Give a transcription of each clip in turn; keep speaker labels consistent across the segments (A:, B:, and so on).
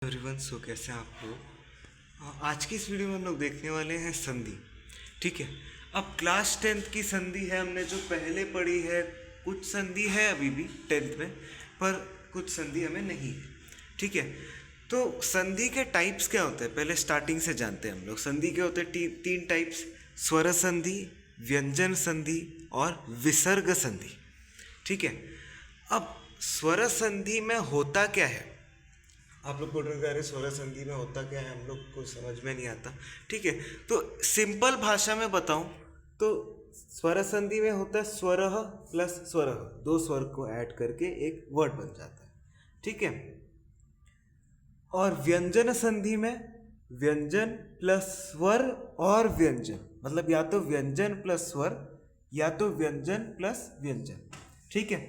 A: Everyone, सो कैसे हैं आप लोग। आज की इस वीडियो में हम लोग देखने वाले हैं संधि। ठीक है। अब क्लास 10th की संधि है, हमने जो पहले पढ़ी है। कुछ संधि है अभी भी 10th में, पर कुछ संधि हमें नहीं है। ठीक है। तो संधि के टाइप्स क्या होते हैं, पहले स्टार्टिंग से जानते हैं हम लोग। संधि के होते हैं तीन टाइप्स: स्वर संधि, व्यंजन संधि और विसर्ग संधि। ठीक है। अब स्वर संधि में होता क्या है, आप लोग बोल रहे हैं स्वर संधि में होता क्या है, हम लोग को समझ में नहीं आता। ठीक है। तो सिंपल भाषा में बताऊं तो स्वर संधि में होता है स्वर प्लस स्वर, दो स्वर को ऐड करके एक वर्ड बन जाता है। ठीक है। और व्यंजन संधि में व्यंजन प्लस स्वर और व्यंजन, मतलब या तो व्यंजन प्लस स्वर या तो व्यंजन प्लस व्यंजन। ठीक है।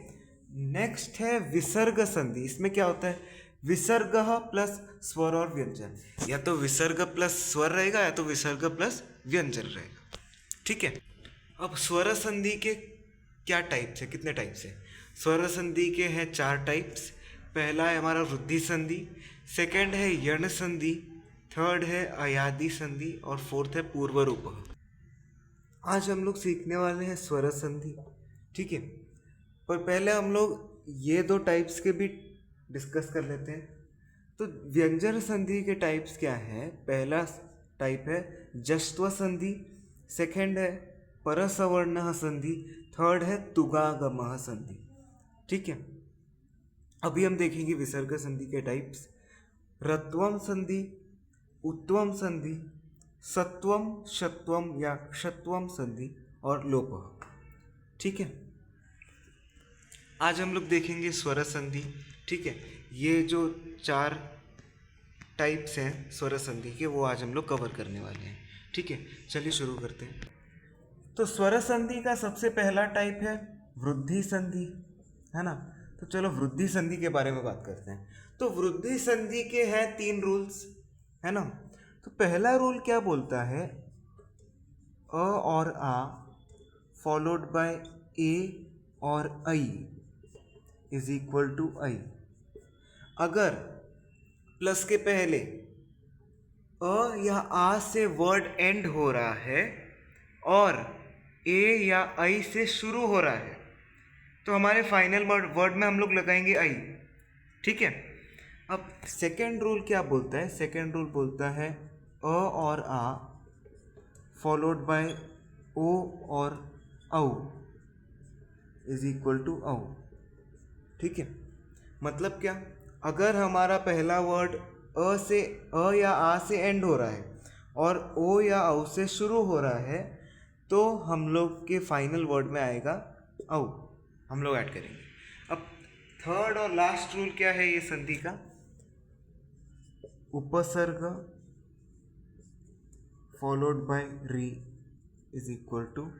A: नेक्स्ट है विसर्ग संधि। इसमें क्या होता है, विसर्ग प्लस स्वर और व्यंजन, या तो विसर्ग प्लस स्वर रहेगा या तो विसर्ग प्लस व्यंजन रहेगा। ठीक है। अब स्वर संधि के क्या टाइप्स है, कितने टाइप्स है? स्वर संधि के हैं 4 टाइप्स। पहला है हमारा वृद्धि संधि, सेकंड है यण संधि, थर्ड है अयादि संधि और फोर्थ है पूर्व रूप। आज हम लोग सीखने वाले हैं स्वर संधि। ठीक है। पर पहले हम लोग ये 2 टाइप्स के भी डिस्कस कर लेते हैं। तो व्यंजन संधि के टाइप्स क्या है? पहला टाइप है जस्त्व संधि, सेकंड है परसवर्ण संधि, थर्ड है तुगागम संधि। ठीक है। अभी हम देखेंगे विसर्ग संधि के टाइप्स: रत्वम संधि, उत्वम संधि, सत्वम, शत्वम या क्षत्वम संधि और लोपः। ठीक है। आज हम लोग देखेंगे स्वर संधि। ठीक है। ये जो 4 टाइप्स हैं स्वर संधि के, वो आज हम लोग कवर करने वाले हैं। ठीक है। चलिए शुरू करते हैं। तो स्वर संधि का सबसे पहला टाइप है वृद्धि संधि, है ना। तो चलो वृद्धि संधि के बारे में बात करते हैं। तो वृद्धि संधि के हैं 3 रूल्स, है ना। तो पहला रूल क्या बोलता है, अ और आ फॉलोड बाय ए और आई इज इक्वल टू आई। अगर प्लस के पहले अ या आ से वर्ड एंड हो रहा है और ए या आई से शुरू हो रहा है, तो हमारे फाइनल वर्ड में हम लोग लगाएंगे आई। ठीक है। अब सेकेंड रूल क्या बोलता है? सेकेंड रूल बोलता है अ और आ फॉलोड बाय ओ और औ इज इक्वल टू औ। ठीक है। मतलब क्या, अगर हमारा पहला वर्ड अ या आ से एंड हो रहा है और ओ या औ से शुरू हो रहा है, तो हम लोग के फाइनल वर्ड में आएगा औ, हम लोग ऐड करेंगे। अब थर्ड और लास्ट रूल क्या है ये संधि का? उपसर्ग फॉलोड बाय री इज इक्वल टू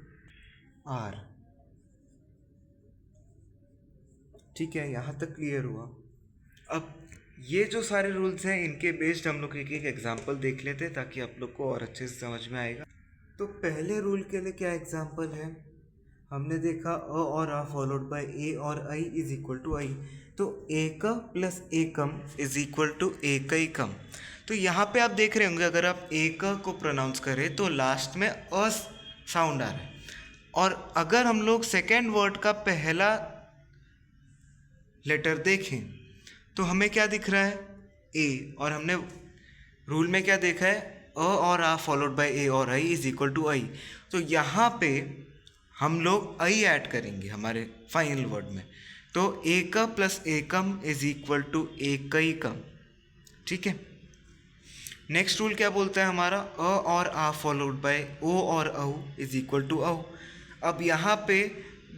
A: आर। ठीक है। यहाँ तक क्लियर हुआ। अब ये जो सारे रूल्स हैं, इनके बेस्ड हम लोग एक एक एग्जाम्पल देख लेते हैं ताकि आप लोग को और अच्छे से समझ में आएगा। तो पहले रूल के लिए क्या एग्जाम्पल है? हमने देखा अ और आ फॉलोड बाय ए और आई इज इक्वल टू आई। तो एक plus Ekam is equal to एकैकम। तो यहाँ पे आप देख रहे होंगे, अगर आप एक को प्रोनाउंस करें तो लास्ट में अ साउंड आ रहा है। और अगर हम लोग सेकेंड वर्ड का पहला लेटर देखें तो हमें क्या दिख रहा है? ए। और हमने रूल में क्या देखा है? अ और आ फॉलोड बाय ए और आई इज इक्वल टू आई। तो यहाँ पे हम लोग आई ऐड करेंगे हमारे फाइनल वर्ड में। तो एक plus Ekam is equal to एकैकम। ठीक है। नेक्स्ट रूल क्या बोलता है हमारा? अ और आ फॉलोड बाय ओ और औ इज इक्वल टू औ। अब यहाँ पे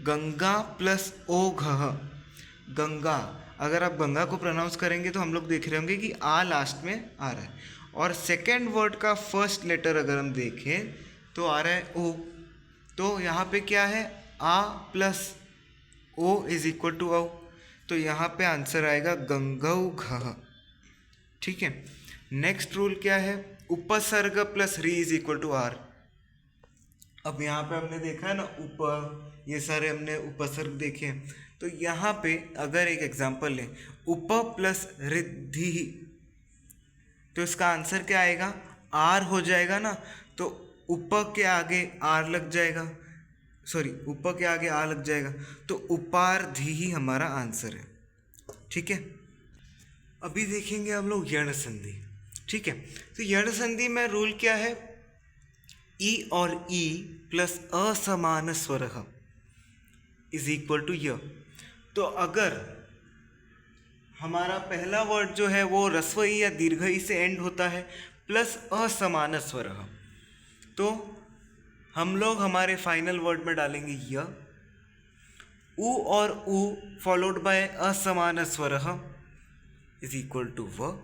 A: गंगा प्लस ओ घ, गंगा, अगर आप गंगा को प्रोनाउंस करेंगे तो हम लोग देख रहे होंगे कि आ लास्ट में आ रहा है। और सेकेंड वर्ड का फर्स्ट लेटर अगर हम देखें तो आ रहा है ओ। तो यहाँ पे क्या है? आ प्लस ओ इज इक्वल टू औ। तो यहाँ पे आंसर आएगा गंगौ घ। ठीक है। नेक्स्ट रूल क्या है? उपसर्ग प्लस री इज इक्वल टू आर। अब यहाँ पे हमने देखा है ना, ये सारे हमने उपसर्ग देखे हैं। तो यहाँ पे अगर एक एग्जांपल लें, उप प्लस रिद्धि तो इसका आंसर क्या आएगा, आर हो जाएगा ना। तो ऊपर के आगे आर लग जाएगा, सॉरी ऊपर के आगे आ लग जाएगा, तो उपार्धी ही हमारा आंसर है। ठीक है, अभी देखेंगे हम लोग यण संधि। ठीक है, तो यण संधि में रूल क्या है, ई और ई प्लस असमान स्वर इज इक्वल टू य। तो अगर हमारा पहला वर्ड जो है वो ह्रस्व ई या दीर्घ ई से एंड होता है प्लस असमान स्वर, तो हम लोग हमारे फाइनल वर्ड में डालेंगे य। उ और उ फॉलोड बाय असमान स्वर इज इक्वल टू व।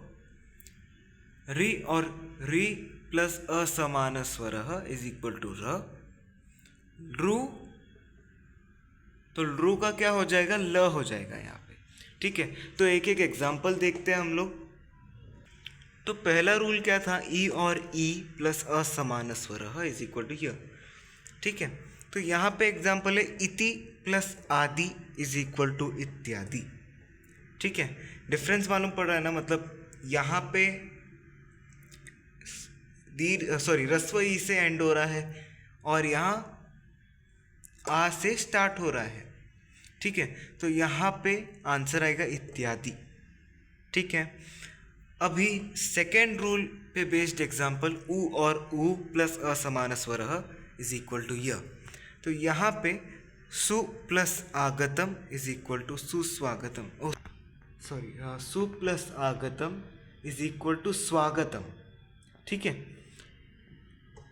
A: री और री प्लस असमान स्वर इज इक्वल टू र। रू, तो रू का क्या हो जाएगा, ल हो जाएगा यहाँ पे। ठीक है, तो एक एक एग्जाम्पल देखते हैं हम लोग। तो पहला रूल क्या था, ई और ई प्लस असमान स्वर इज इक्वल टू य। ठीक है, तो यहाँ पे एग्जाम्पल है इति प्लस आदि इज इक्वल टू इत्यादि। ठीक है, डिफरेंस मालूम पड़ रहा है ना, मतलब यहाँ पे ह्रस्व ई से एंड हो रहा है और यहाँ आ से स्टार्ट हो रहा है। ठीक है, तो यहाँ पे आंसर आएगा इत्यादि। ठीक है, अभी सेकेंड रूल पे बेस्ड एग्जाम्पल उ और उ प्लस असमान स्वर इज इक्वल टू य। तो यहाँ पे सु प्लस आगतम इज इक्वल टू सुस्वागतम, सु प्लस आगतम इज इक्वल टू स्वागतम। ठीक है,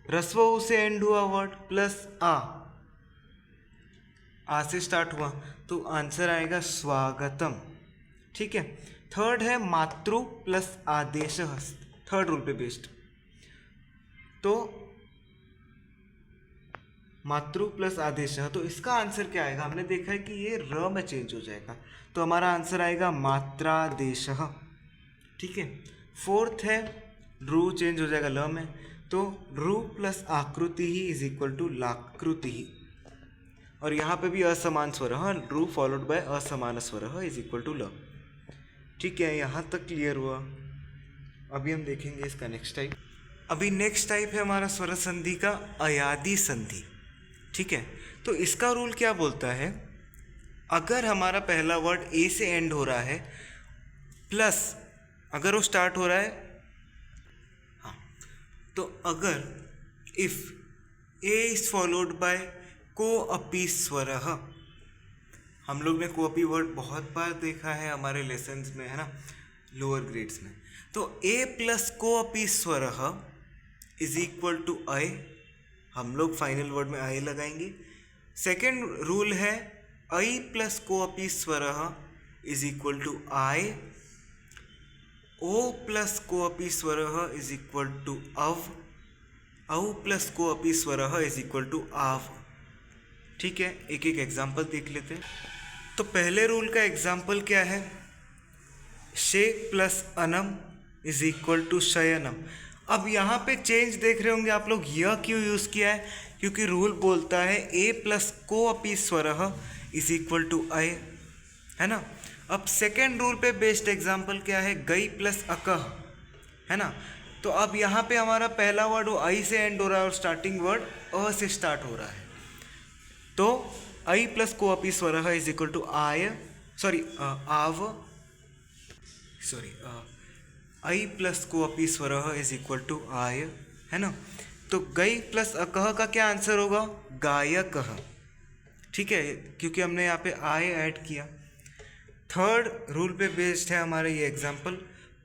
A: ह्रस्व उ से एंड हुआ वर्ड प्लस आ से स्टार्ट हुआ, तो आंसर आएगा स्वागतम। ठीक है, थर्ड है मातृ प्लस आदेश, थर्ड रूल पे बेस्ड। तो मातृ प्लस आदेश, तो इसका आंसर क्या आएगा, हमने देखा है कि ये र में चेंज हो जाएगा, तो हमारा आंसर आएगा मात्रादेश। ठीक है, फोर्थ है रू चेंज हो जाएगा ल में, तो रू प्लस आकृति ही इज इक्वल टू लाकृति ही। और यहाँ पे भी असमान स्वर, रू फॉलोड बाय असमान स्वर इज इक्वल टू ल। ठीक है, यहाँ तक क्लियर हुआ। अभी हम देखेंगे इसका नेक्स्ट टाइप। अभी नेक्स्ट टाइप है हमारा स्वर संधि का अयादि संधि। ठीक है, तो इसका रूल क्या बोलता है, अगर हमारा पहला वर्ड ए से एंड हो रहा है प्लस अगर वो स्टार्ट हो रहा है, हाँ, तो अगर if A is followed by को अपी स्वर, हम लोग ने को अपी वर्ड बहुत बार देखा है हमारे लेसन्स में, है ना, लोअर ग्रेड्स में। तो ए प्लस को अपी स्वर इज इक्वल टू अय, हम लोग फाइनल वर्ड में अय लगाएंगे। सेकेंड रूल है अय प्लस को अपी स्वर इज इक्वल टू आय। ओ प्लस को अपी स्वर इज इक्वल टू अव। औ प्लस को अपी स्वर इज इक्वल टू आव। ठीक है, एक एक एग्जाम्पल देख लेते हैं। तो पहले रूल का एग्जाम्पल क्या है, शे प्लस अनम इज इक्वल टू शयनम। अब यहाँ पे चेंज देख रहे होंगे आप लोग, यह क्यों यूज़ किया है, क्योंकि रूल बोलता है ए प्लस को अपी स्वर इज इक्वल टू अय, है ना। अब सेकेंड रूल पे बेस्ड एग्जाम्पल क्या है, गई प्लस अकह, है ना। तो अब यहाँ पे हमारा पहला वर्ड वो आई से एंड हो रहा है और स्टार्टिंग वर्ड अ से स्टार्ट हो रहा है, तो आई प्लस को अपी स्वर इज इक्वल टू आय, आव, आई प्लस को अपी स्वर इज इक्वल टू आय, है ना। तो गई प्लस अकह का क्या आंसर होगा, गायकः। ठीक है, क्योंकि हमने यहाँ पे आय ऐड किया। थर्ड रूल पे बेस्ड है हमारा ये एग्जाम्पल,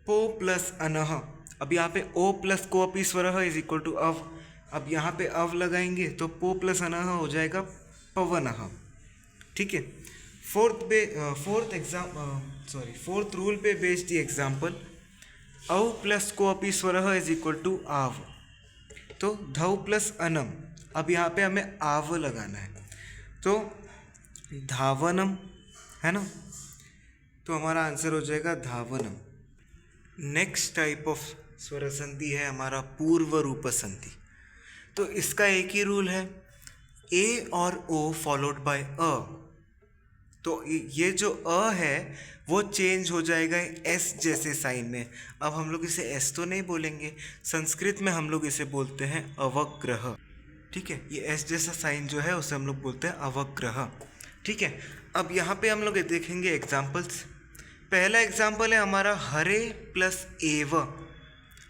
A: पो प्लस अनह। अब यहाँ पे ओ प्लस को अपी स्वर इज इक्वल टू अव, अब यहाँ पे अव लगाएंगे तो पो प्लस अनह हो जाएगा पवनः। ठीक है, फोर्थ रूल पे बेस्ड ये एग्जाम्पल, औ प्लस को अपी स्वर इज इक्वल टू आव, तो धौ प्लस अनम, अब यहाँ पे हमें आव लगाना है, तो धावनम, है ना, तो हमारा आंसर हो जाएगा धावनम। नेक्स्ट टाइप ऑफ स्वर संधि है हमारा पूर्व रूप संधि। तो इसका एक ही रूल है, ए और ओ फॉलोड बाय अ, तो ये जो अ है वो चेंज हो जाएगा एस जैसे साइन में। अब हम लोग इसे एस तो नहीं बोलेंगे, संस्कृत में हम लोग इसे बोलते हैं अवग्रह। ठीक है, ये एस जैसा साइन जो है उसे हम लोग बोलते हैं अवग्रह। ठीक है, अब यहाँ पे हम लोग देखेंगे एग्जाम्पल्स। पहला एग्जाम्पल है हमारा हरे प्लस एव।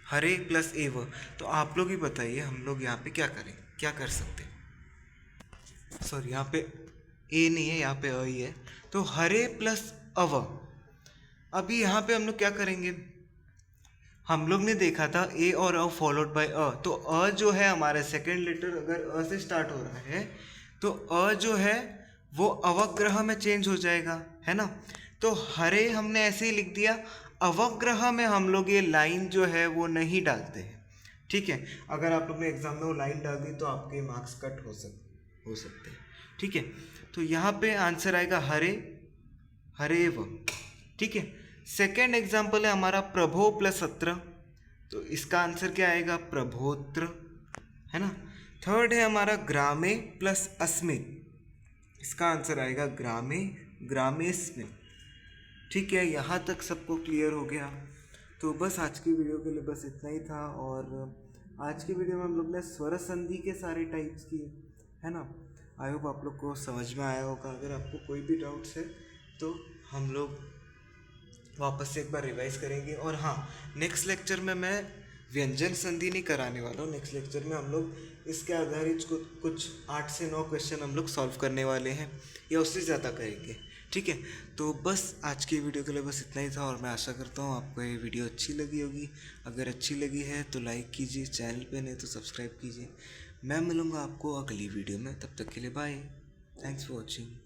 A: हरे प्लस एव, तो आप लोग ही बताइए हम लोग यहाँ पे क्या करें, क्या कर सकते हैं। सॉरी, यहाँ पे ए नहीं है, यहाँ पे अ ही है। तो हरे प्लस अव। अभी यहाँ पे हम लोग क्या करेंगे, हम लोग ने देखा था ए और अ फॉलोड बाय अ। तो अ जो है हमारा सेकेंड लेटर अगर अ से स्टार्ट हो रहा है तो अ जो है वो अवग्रह में चेंज हो जाएगा, है ना। तो हरे हमने ऐसे ही लिख दिया, अवग्रह में हम लोग ये लाइन जो है वो नहीं डालते हैं। ठीक है, अगर आप लोग ने एग्जाम में वो लाइन डाल दी तो आपके मार्क्स कट हो सकते हैं। ठीक है, तो यहाँ पे आंसर आएगा हरे, हरेव। ठीक है, सेकेंड एग्जाम्पल है हमारा प्रभो प्लस अत्र, तो इसका आंसर क्या आएगा, प्रभोत्र, है ना। थर्ड है हमारा ग्रामे प्लस अस्मिन्, इसका आंसर आएगा ग्रामे, ग्रामेस्मिन्। ठीक है, यहाँ तक सबको क्लियर हो गया। तो बस आज की वीडियो के लिए बस इतना ही था। और आज की वीडियो में हम लोग ने स्वर संधि के सारे टाइप्स किए, है ना। आई होप आप लोग को समझ में आया होगा। अगर आपको कोई भी डाउट्स है तो हम लोग वापस से एक बार रिवाइज करेंगे। और हाँ, नेक्स्ट लेक्चर में मैं व्यंजन संधि नहीं कराने वाला हूँ। नेक्स्ट लेक्चर में हम लोग इसके आधारित कुछ 8 से 9 क्वेश्चन हम लोग सॉल्व करने वाले हैं, या उससे ज़्यादा करेंगे। ठीक है, तो बस आज की वीडियो के लिए बस इतना ही था। और मैं आशा करता हूँ आपको ये वीडियो अच्छी लगी होगी। अगर अच्छी लगी है तो लाइक कीजिए, चैनल पे नहीं तो सब्सक्राइब कीजिए। मैं मिलूँगा आपको अगली वीडियो में, तब तक के लिए बाय। Thanks for watching.